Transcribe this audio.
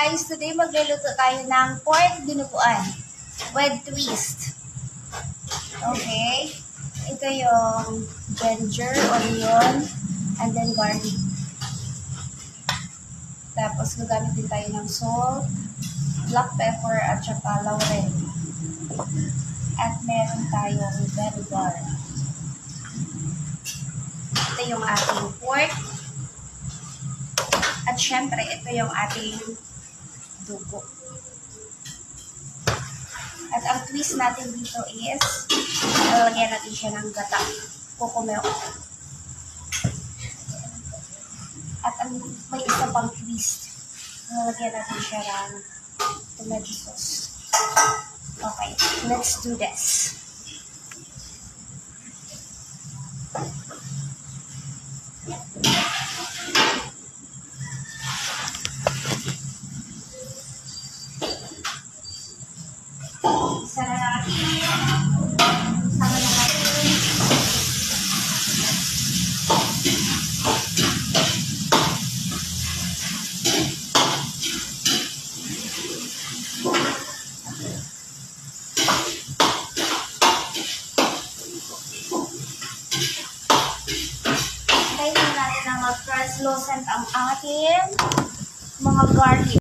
guys! Today magluluto tayo ng pork dinuguan with twist. Okay? Ito yung ginger, onion, and then garlic. Tapos gagamit din tayo ng salt, black pepper, at saka laurel. At meron tayong vinegar. Ito yung ating pork. At syempre, ito yung ating dugo. At ang twist natin dito is, lalagyan natin siya ng gata, coco milk. At may isa pang twist, lalagyan natin siya ng tomato sauce. Okay, let's do this. Isa na natin. Sama na natin. Kailangan natin na mag-translucent ang ating mga garlic.